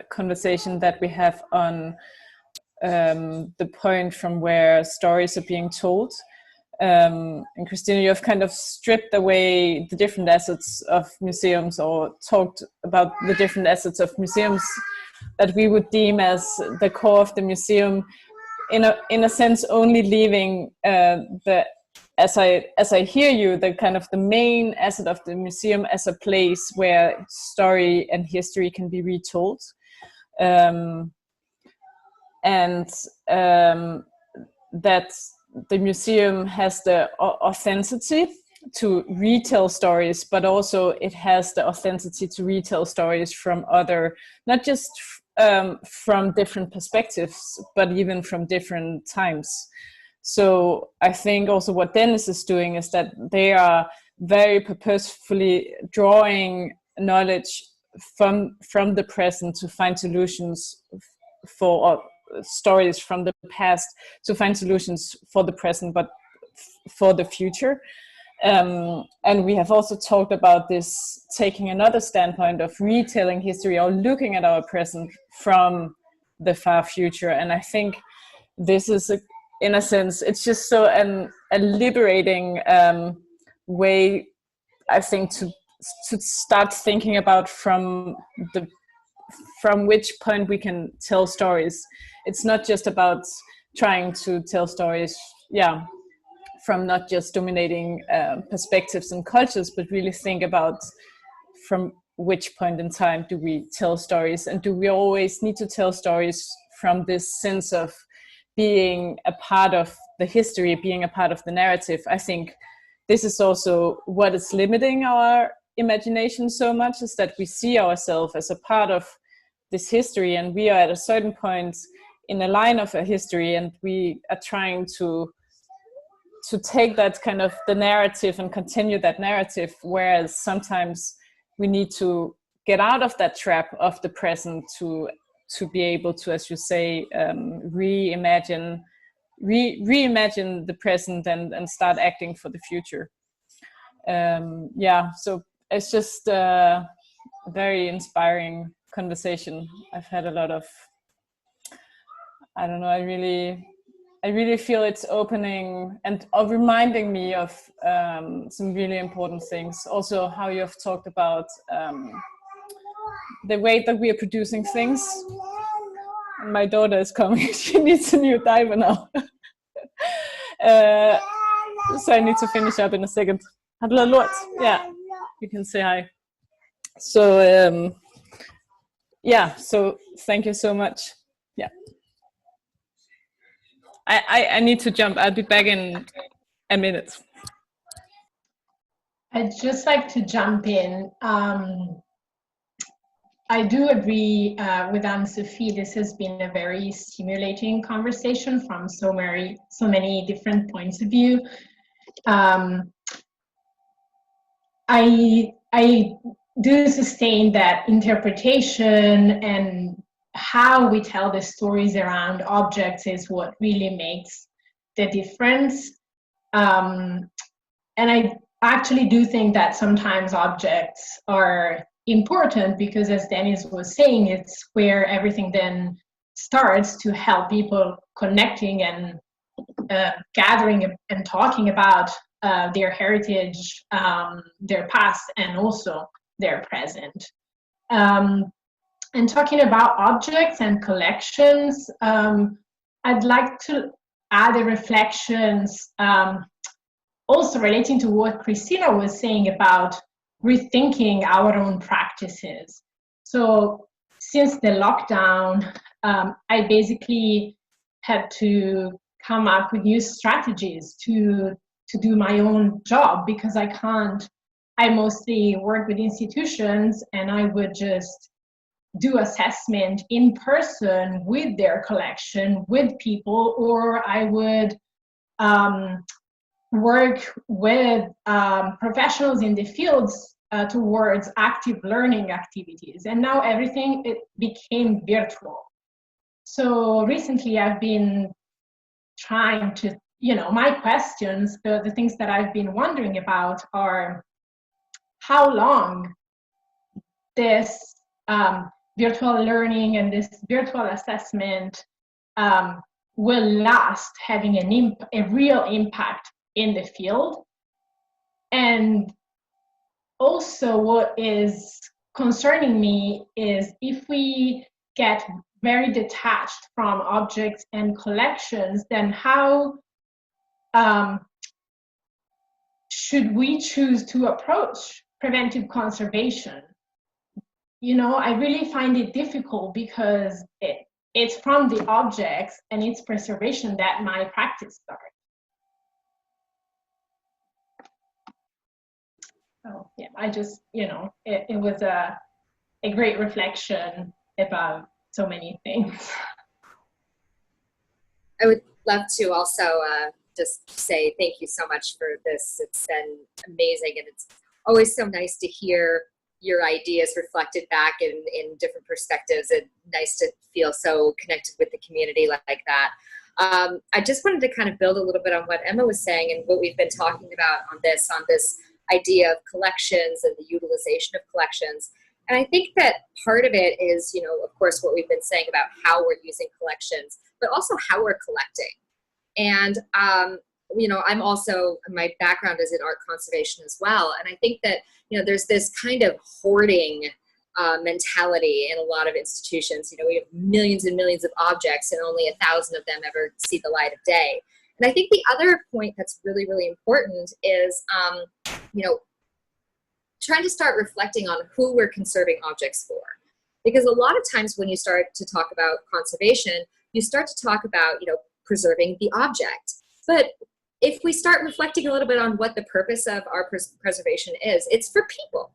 conversation that we have on the point from where stories are being told. And Cristina, you have kind of stripped away the different assets of museums, or talked about the different assets of museums that we would deem as the core of the museum, in a sense only leaving as I hear you, the kind of the main asset of the museum as a place where story and history can be retold. and that the museum has the authenticity to retell stories, but also it has the authenticity to retell stories from other, not just from different perspectives, but even from different times. So I think also what Dennis is doing is that they are very purposefully drawing knowledge from the present to find solutions for stories from the past to find solutions for the present, but for the future. And we have also talked about this, taking another standpoint of retelling history or looking at our present from the far future. And I think this is, in a sense, it's just so a liberating way, I think, to start thinking about from which point we can tell stories. It's not just about trying to tell stories, from not just dominating perspectives and cultures, but really think about from which point in time do we tell stories, and do we always need to tell stories from this sense of being a part of the history, being a part of the narrative. I think this is also what is limiting our imagination so much, is that we see ourselves as a part of this history, and we are at a certain point in a line of a history, and we are trying to take that kind of the narrative and continue that narrative, whereas sometimes we need to get out of that trap of the present to be able to, as you say, reimagine the present and start acting for the future. So it's just a very inspiring conversation. I've had a lot of, I don't know, I really feel it's opening and reminding me of some really important things. Also, how you have talked about the way that we are producing things. My daughter is coming. She needs a new diaper now. So I need to finish up in a second. Yeah, you can say hi. So so thank you so much. Yeah. I need to jump. I'll be back in a minute. I'd just like to jump in. I do agree with Anne-Sophie. This has been a very stimulating conversation from so many different points of view. I do sustain that interpretation and how we tell the stories around objects is what really makes the difference. And I actually do think that sometimes objects are important because, as Dennis was saying, it's where everything then starts to help people connecting and gathering and talking about their heritage, their past, and also their present. And talking about objects and collections, I'd like to add a reflections also relating to what Cristina was saying about rethinking our own practices. So since the lockdown, I basically had to come up with new strategies to do my own job, because I mostly work with institutions, and I would just do assessment in person with their collection, with people, or I would work with professionals in the fields towards active learning activities. And now it became virtual. So recently I've been trying to, my questions, the things that I've been wondering about are how long this virtual learning and this virtual assessment will last, having a real impact in the field. And also what is concerning me is if we get very detached from objects and collections, then how should we choose to approach preventive conservation? I really find it difficult because it's from the objects and its preservation that my practice starts. So yeah, I just, it was a great reflection about so many things. I would love to also just say thank you so much for this. It's been amazing, and it's always so nice to hear your ideas reflected back in different perspectives, and nice to feel so connected with the community like that. I just wanted to kind of build a little bit on what Emma was saying and what we've been talking about on this idea of collections and the utilization of collections. And I think that part of it is, of course, what we've been saying about how we're using collections, but also how we're collecting. And, I'm also, my background is in art conservation as well. And I think that, there's this kind of hoarding mentality in a lot of institutions. We have millions and millions of objects and only 1,000 of them ever see the light of day. And I think the other point that's really, really important is, trying to start reflecting on who we're conserving objects for. Because a lot of times when you start to talk about conservation, you start to talk about, preserving the object. But if we start reflecting a little bit on what the purpose of our preservation is, it's for people.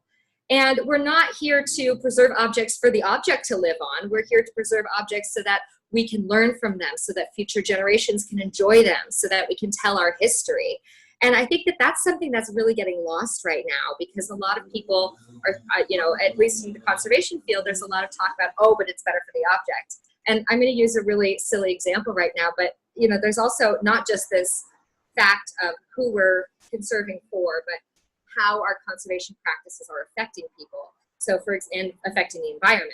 And we're not here to preserve objects for the object to live on. We're here to preserve objects so that we can learn from them, so that future generations can enjoy them, so that we can tell our history. And I think that that's something that's really getting lost right now, because a lot of people are, at least in the conservation field, there's a lot of talk about, but it's better for the object. And I'm going to use a really silly example right now, but, there's also not just this fact of who we're conserving for, but how our conservation practices are affecting people. So and affecting the environment.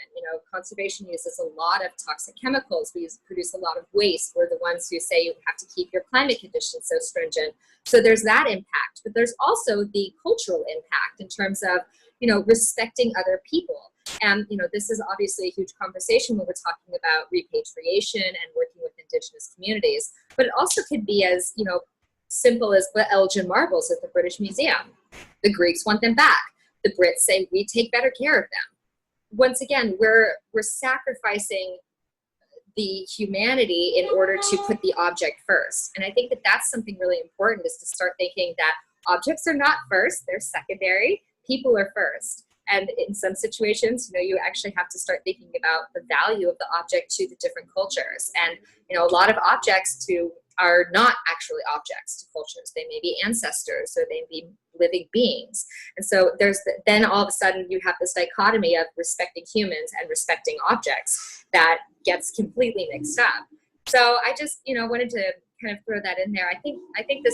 Conservation uses a lot of toxic chemicals. We produce a lot of waste. We're the ones who say you have to keep your climate conditions so stringent. So there's that impact, but there's also the cultural impact in terms of, respecting other people. And, this is obviously a huge conversation when we're talking about repatriation and working with indigenous communities, but it also could be as, simple as the Elgin marbles at the British Museum. The Greeks want them back. The Brits say we take better care of them. Once again, we're sacrificing the humanity in order to put the object first. And I think that that's something really important, is to start thinking that objects are not first, they're secondary, people are first. And in some situations, you actually have to start thinking about the value of the object to the different cultures. And, a lot of objects are not actually objects to cultures. They may be ancestors, or they may be living beings. And so then all of a sudden you have this dichotomy of respecting humans and respecting objects that gets completely mixed up. So I just, wanted to kind of throw that in there. I think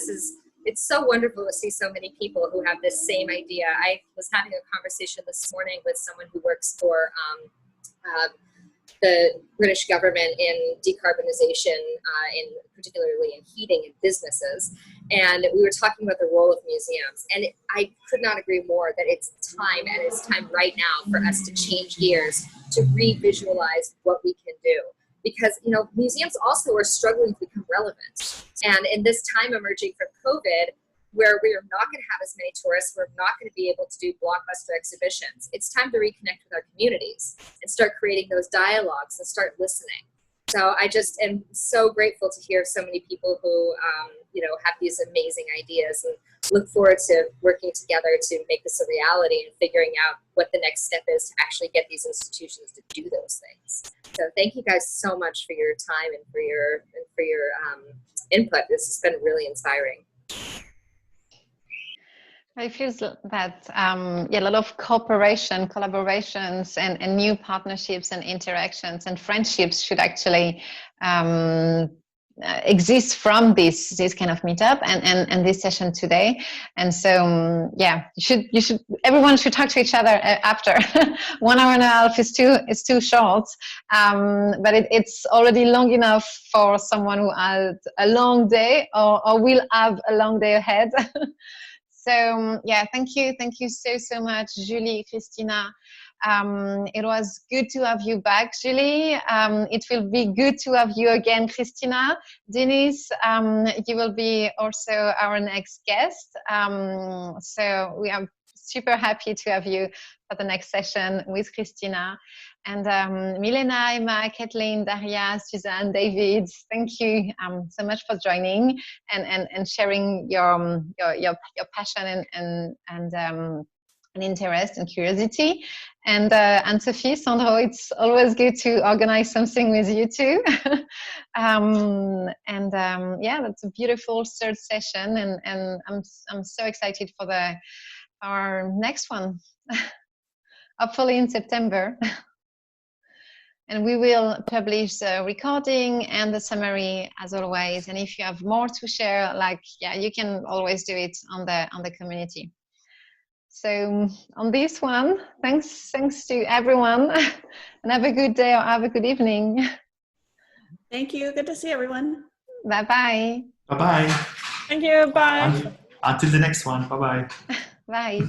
it's so wonderful to see so many people who have this same idea. I was having a conversation this morning with someone who works for the British government in decarbonization, particularly in heating and businesses. And we were talking about the role of museums. And I could not agree more that it's time right now for us to change gears, to re-visualize what we can do. Because, museums also are struggling to become relevant. And in this time emerging from COVID, where we are not going to have as many tourists, we're not going to be able to do blockbuster exhibitions. It's time to reconnect with our communities and start creating those dialogues and start listening. So I just am so grateful to hear so many people who, have these amazing ideas, and look forward to working together to make this a reality and figuring out what the next step is to actually get these institutions to do those things. So thank you guys so much for your time and for your input. This has been really inspiring. I feel that a lot of cooperation, collaborations, and new partnerships and interactions and friendships should actually exist from this kind of meetup and this session today. And so you should everyone should talk to each other after. 1 hour and a half is too short, but it's already long enough for someone who had a long day or will have a long day ahead. So thank you so much, Julie, Cristina. It was good to have you back, Julie. It will be good to have you again, Cristina. Denise, you will be also our next guest. So we have super happy to have you for the next session with Cristina. And Milena, Emma, Kathleen, Daria, Suzanne, David, thank you so much for joining and sharing your passion and interest and curiosity. And Sophie, Sandro, it's always good to organize something with you too. Yeah, that's a beautiful third session, and I'm so excited for our next one, hopefully in September. And we will publish the recording and the summary as always. And if you have more to share, you can always do it on the community. So on this one, thanks to everyone, and have a good day or have a good evening. Thank you. Good to see everyone. Bye-bye. Bye-bye. Thank you. Bye. Until the next one. Bye-bye. Bye.